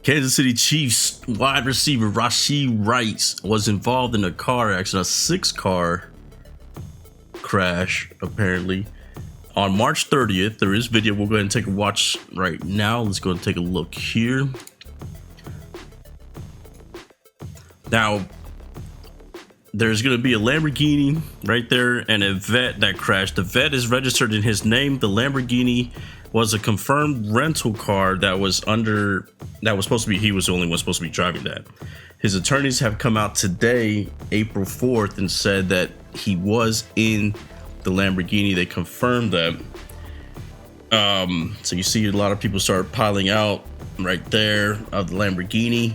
Kansas City Chiefs wide receiver Rashee Rice was involved in a car accident, a 6-car crash, apparently, on March 30th. There is video. We'll go ahead and take a watch right now. Let's go and take a look here. Now, there's going to be a Lamborghini right there and a Vet that crashed. The Vet is registered in his name. The Lamborghini was a confirmed rental car that was supposed to be, he was the only one supposed to be driving that. His attorneys have come out today, April 4th, and said that he was in the Lamborghini. They confirmed that. So you see a lot of people start piling out right there of the Lamborghini.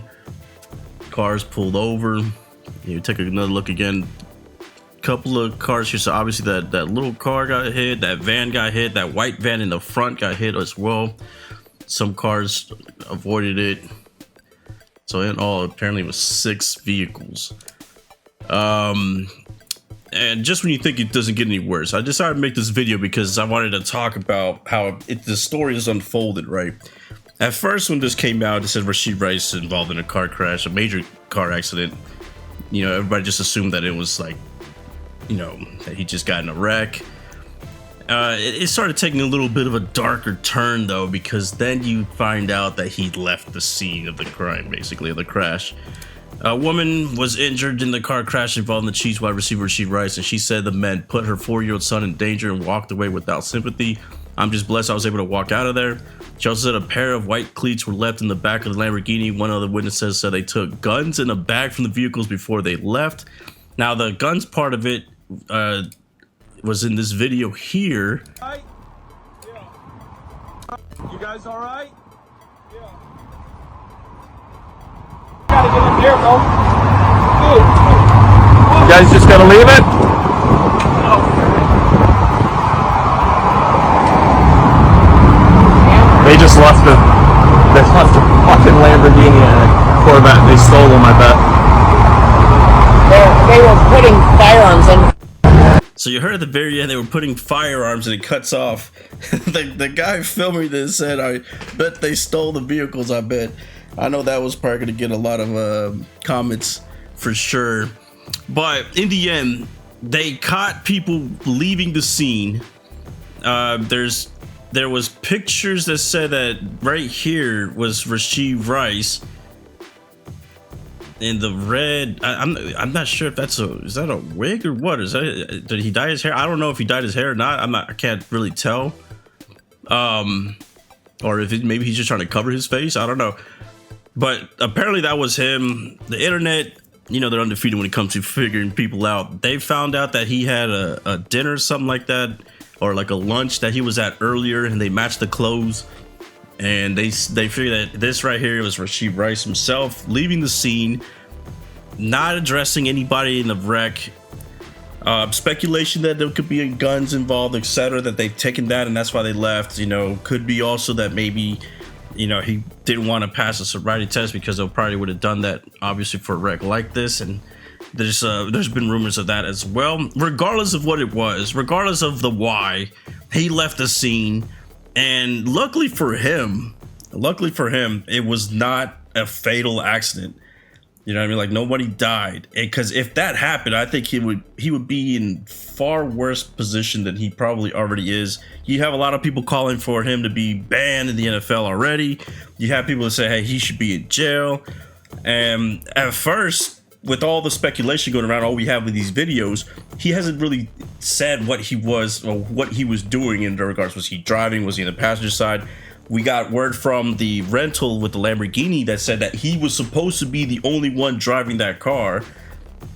Cars pulled over. You take another look again. Couple of cars here. So obviously that little car got hit, that van got hit, that white van in the front got hit as well. Some cars avoided it. So in all, apparently it was 6 vehicles. And just when you think it doesn't get any worse, I decided to make this video because I wanted to talk about how the story is unfolded, right? At first, when this came out, it said Rashee Rice involved in a car crash, a major car accident. You know, everybody just assumed that it was like, you know, that he just got in a wreck. It started taking a little bit of a darker turn, though, because then you find out that he left the scene of the crime, basically, of the crash. A woman was injured in the car crash involving the Chiefs wide receiver Rashee Rice, and she said the men put her 4-year-old son in danger and walked away without sympathy. I'm just blessed I was able to walk out of there. She also said a pair of white cleats were left in the back of the Lamborghini. One other witness said they took guns in a bag from the vehicles before they left. Now, the guns part of it was in this video here. Right? Yeah. You guys all right? Yeah. Gotta get in here, bro. Good. You guys just gotta leave it? They just left the fucking Lamborghini and a Corvette. They stole them, I bet. They were putting firearms in. So you heard at the very end they were putting firearms and it cuts off. the guy filming this said, I bet they stole the vehicles, I bet. I know that was probably going to get a lot of comments for sure. But in the end, they caught people leaving the scene. There was pictures that said that right here was Rashee Rice in the red. I'm not sure if is that a wig or what? Did he dye his hair? I don't know if he dyed his hair or not. I can't really tell. Or if maybe he's just trying to cover his face. I don't know. But apparently that was him. The internet, you know, they're undefeated when it comes to figuring people out. They found out that he had a dinner or something like that, or like a lunch that he was at earlier, and they matched the clothes. And they figured that this right here was Rashee Rice himself leaving the scene, not addressing anybody in the wreck. Speculation that there could be guns involved, etc. That they've taken that and that's why they left. You know, could be also that maybe, you know, he didn't want to pass a sobriety test because they probably would have done that obviously for a wreck like this. And there's been rumors of that as well. Regardless of what it was, regardless of the why, he left the scene. And luckily for him, it was not a fatal accident. You know what I mean? Like, nobody died. Because if that happened, I think he would be in far worse position than he probably already is. You have a lot of people calling for him to be banned in the NFL already. You have people that say, hey, he should be in jail. And at first, with all the speculation going around, all we have with these videos, he hasn't really said what he was or what he was doing in regards. Was he driving? Was he on the passenger side? We got word from the rental with the Lamborghini that said that he was supposed to be the only one driving that car,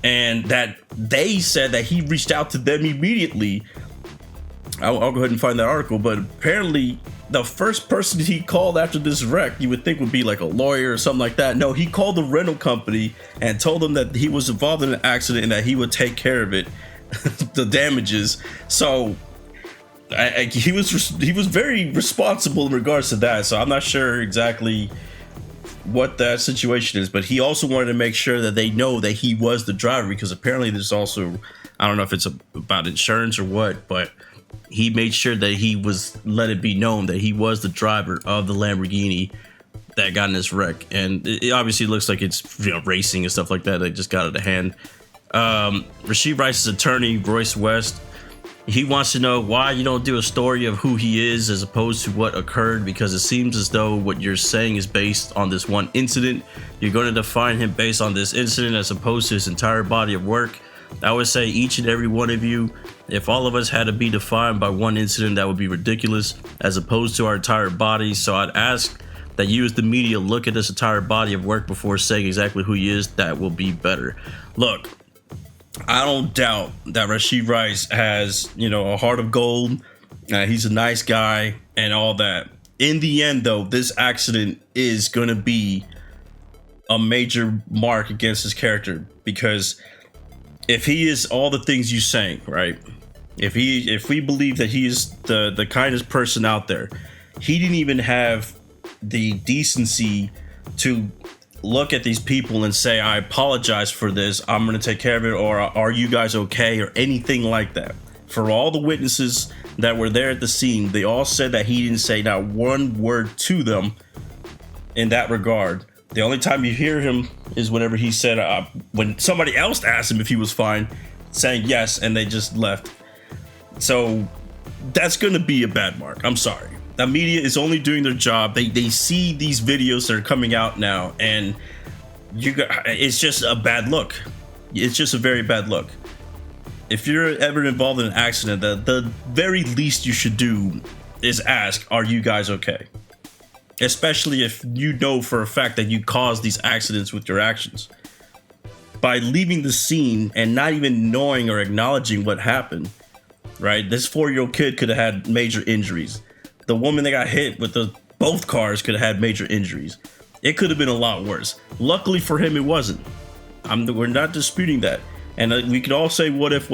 and that they said that he reached out to them immediately. I'll go ahead and find that article, but apparently the first person he called after this wreck, you would think would be like a lawyer or something like that. No, he called the rental company and told them that he was involved in an accident and that he would take care of it, the damages. So he was very responsible in regards to that. So I'm not sure exactly what that situation is, but he also wanted to make sure that they know that he was the driver, because apparently there's also, I don't know if it's about insurance or what, but he made sure that he was let it be known that he was the driver of the Lamborghini that got in this wreck, and it obviously looks like it's, you know, racing and stuff like that. They just got out of hand. Rashee Rice's attorney, Royce West, he wants to know why you don't do a story of who he is as opposed to what occurred, because it seems as though what you're saying is based on this one incident. You're going to define him based on this incident as opposed to his entire body of work. I would say each and every one of you, if all of us had to be defined by one incident, that would be ridiculous as opposed to our entire bodies. So I'd ask that you as the media look at this entire body of work before saying exactly who he is. That will be better. Look, I don't doubt that Rashee Rice has, you know, a heart of gold. He's a nice guy and all that. In the end, though, this accident is going to be a major mark against his character, because if he is all the things you saying, right? If we believe that he is the kindest person out there, he didn't even have the decency to look at these people and say, I apologize for this, I'm going to take care of it, or are you guys okay, or anything like that. For all the witnesses that were there at the scene, they all said that he didn't say not one word to them in that regard. The only time you hear him is whenever he said, when somebody else asked him if he was fine, saying yes, and they just left. So that's going to be a bad mark. I'm sorry. The media is only doing their job. They see these videos that are coming out now, and it's just a bad look. It's just a very bad look. If you're ever involved in an accident, the very least you should do is ask, are you guys okay? Especially if you know for a fact that you caused these accidents with your actions. By leaving the scene and not even knowing or acknowledging what happened, right? This 4-year-old kid could have had major injuries. The woman that got hit with both cars could have had major injuries. It could have been a lot worse. Luckily for him, it wasn't. We're not disputing that. And we could all say, what if,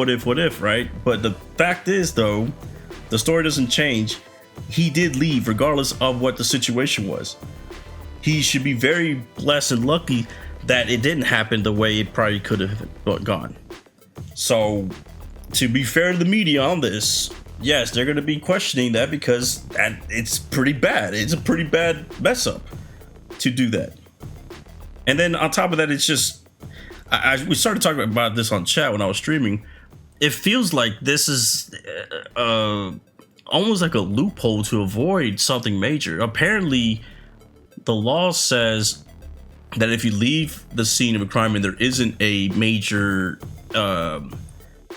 right? But the fact is, though, the story doesn't change. He did leave regardless of what the situation was. He should be very blessed and lucky that it didn't happen the way it probably could have gone. So, to be fair to the media on this, yes, they're going to be questioning that, because it's pretty bad. It's a pretty bad mess up to do that. And then on top of that, it's just, we started talking about this on chat when I was streaming. It feels like this is almost like a loophole to avoid something major. Apparently, the law says that if you leave the scene of a crime and there isn't a major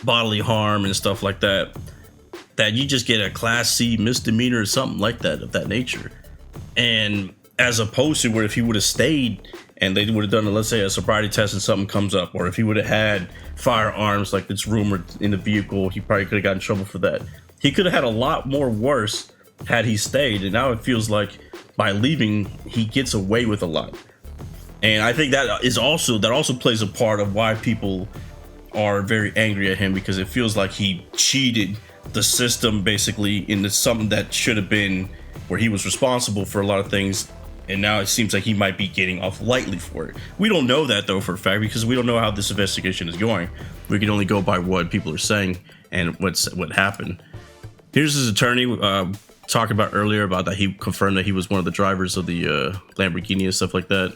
bodily harm and stuff like that, that you just get a Class C misdemeanor or something like that, of that nature. And as opposed to where if he would have stayed and they would have done, let's say, a sobriety test and something comes up, or if he would have had firearms like it's rumored in the vehicle, he probably could have gotten in trouble for that. He could have had a lot more worse had he stayed. And now it feels like by leaving, he gets away with a lot. And I think that also plays a part of why people are very angry at him, because it feels like he cheated the system basically into something that should have been where he was responsible for a lot of things, and now it seems like he might be getting off lightly for it. We don't know that, though, for a fact, because we don't know how this investigation is going. We can only go by what people are saying and what happened. Here's his attorney talking about earlier about that he confirmed that he was one of the drivers of the Lamborghini and stuff like that.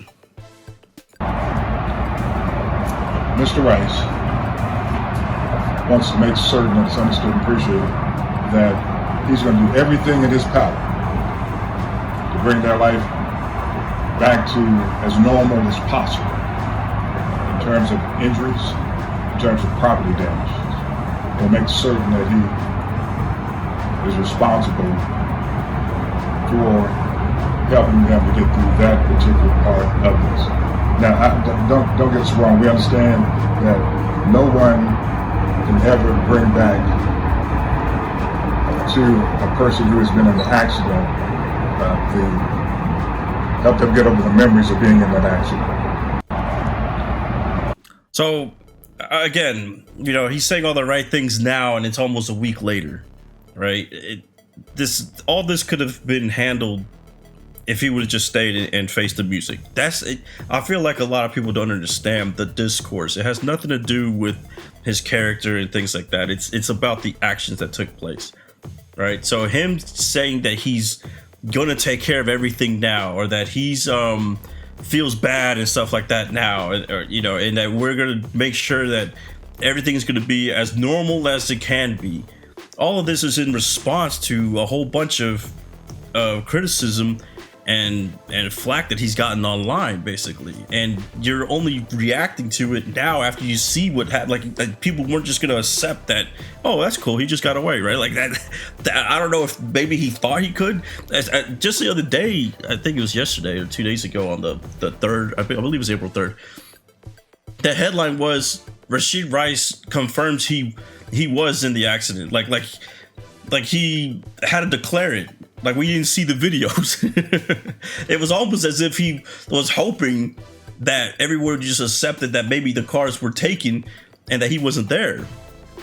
Mr. Rice wants to make certain that it's understood and appreciated that he's going to do everything in his power to bring their life back to as normal as possible in terms of injuries, in terms of property damage. He'll make certain that he is responsible for helping them to get through that particular part of this. Now, don't get us wrong. We understand that no one can ever bring back to a person who has been in an accident help them get over the memories of being in that accident. So again, you know, he's saying all the right things now, and it's almost a week later, right? All this could have been handled if he would have just stayed and faced the music. That's it. I feel like a lot of people don't understand the discourse. It has nothing to do with his character and things like that. It's about the actions that took place, right? So him saying that he's gonna take care of everything now, or that he's feels bad and stuff like that now, or you know, and that we're gonna make sure that everything's gonna be as normal as it can be. All of this is in response to a whole bunch of criticism and flack that he's gotten online, basically, and you're only reacting to it now after you see what happened. Like people weren't just gonna accept that, oh, that's cool, he just got away, right? Like that I don't know if maybe he thought he could. Just the other day, I think it was yesterday or 2 days ago, on the 3rd, I believe it was April 3rd, the headline was Rashee Rice confirms he was in the accident. Like he had to declare it. Like we didn't see the videos. It was almost as if he was hoping that everyone would just accepted that maybe the cars were taken and that he wasn't there.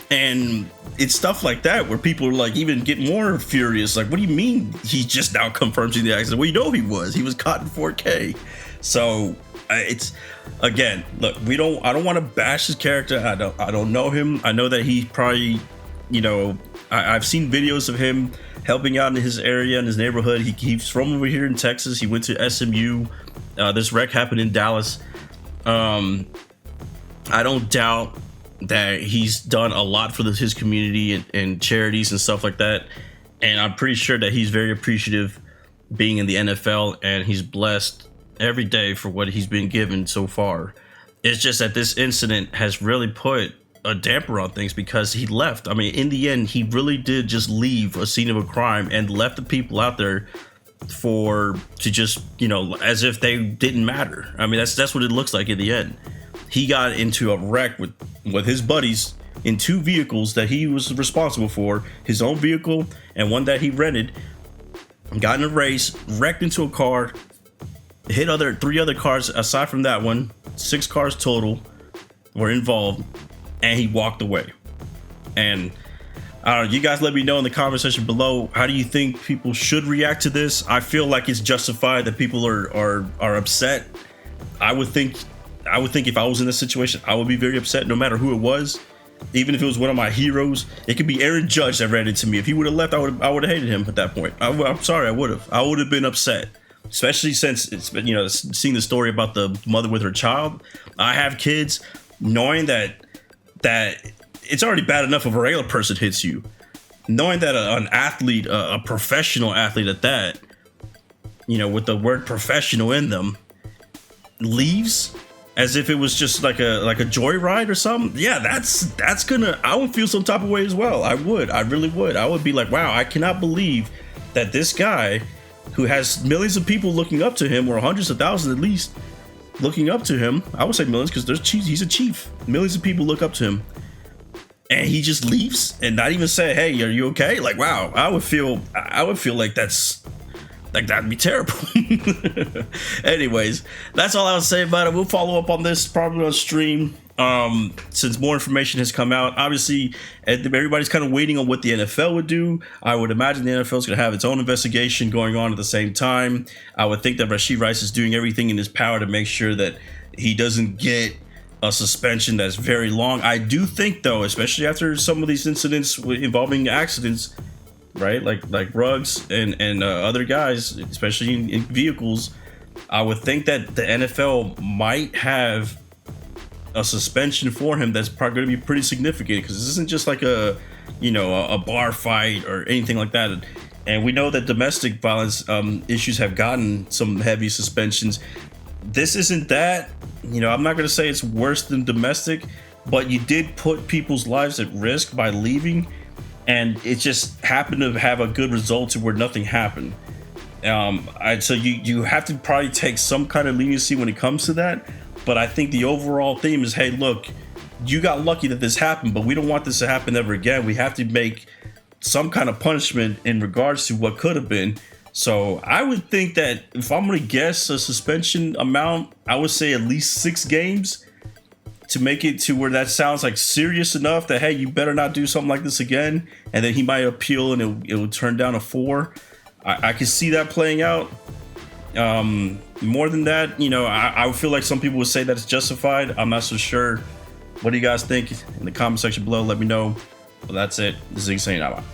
And it's stuff like that where people are like even get more furious. Like, what do you mean he just now confirms in the accident? Well, you know he was caught in 4K. So it's, again, look, I don't want to bash his character. I don't know him. I know that he probably, you know, I've seen videos of him helping out in his area, in his neighborhood. He's from over here in Texas. He went to SMU. This wreck happened in Dallas. I don't doubt that he's done a lot for his community and charities and stuff like that. And I'm pretty sure that he's very appreciative being in the NFL, and he's blessed every day for what he's been given so far. It's just that this incident has really put a damper on things because he left. I mean, in the end, he really did just leave a scene of a crime and left the people out there to just, you know, as if they didn't matter. I mean, that's what it looks like in the end. He got into a wreck with his buddies in 2 vehicles that he was responsible for, his own vehicle and one that he rented, got in a race, wrecked into a car, hit 3 other cars aside from that one. 6 cars total were involved, and he walked away. And I don't know, you guys let me know in the comment section below, how do you think people should react to this? I feel like it's justified that people are upset. I would think if I was in this situation, I would be very upset no matter who it was. Even if it was one of my heroes, it could be Aaron Judge that ran into me. If he would have left, I would have hated him at that point. I'm sorry, I would have been upset, especially since it's, you know, seeing the story about the mother with her child. I have kids, knowing that it's already bad enough if a regular person hits you, knowing that an athlete, a professional athlete at that, you know, with the word professional in them, leaves as if it was just like a joyride or something. Yeah, that's gonna, I would feel some type of way as well. I really would. I would be like, wow, I cannot believe that this guy who has millions of people looking up to him, or hundreds of thousands at least looking up to him. I would say millions because he's a chief. Millions of people look up to him, and he just leaves and not even say, hey, are you okay? Like, wow, I would feel like that'd be terrible. Anyways, that's all I would say about it. We'll follow up on this probably on stream, since more information has come out. Obviously, everybody's kind of waiting on what the NFL would do. I would imagine the NFL is going to have its own investigation going on at the same time. I would think that Rashee Rice is doing everything in his power to make sure that he doesn't get a suspension that's very long. I do think, though, especially after some of these incidents involving accidents, right, like Ruggs and other guys, especially in vehicles, I would think that the NFL might have a suspension for him that's probably going to be pretty significant, because this isn't just like a bar fight or anything like that. And we know that domestic violence issues have gotten some heavy suspensions. This isn't that. I'm not going to say it's worse than domestic, but you did put people's lives at risk by leaving, and it just happened to have a good result to where nothing happened. So you have to probably take some kind of leniency when it comes to that. But I think the overall theme is, hey, look, you got lucky that this happened, but we don't want this to happen ever again. We have to make some kind of punishment in regards to what could have been. So I would think that if I'm going to guess a suspension amount, I would say at least 6 games to make it to where that sounds like serious enough that, hey, you better not do something like this again. And then he might appeal and it will turn down to 4. I can see that playing out. More than that, I would feel like some people would say that it's justified. I'm not so sure. What do you guys think? In the comment section below, let me know. But that's it. This is Siggy saying out.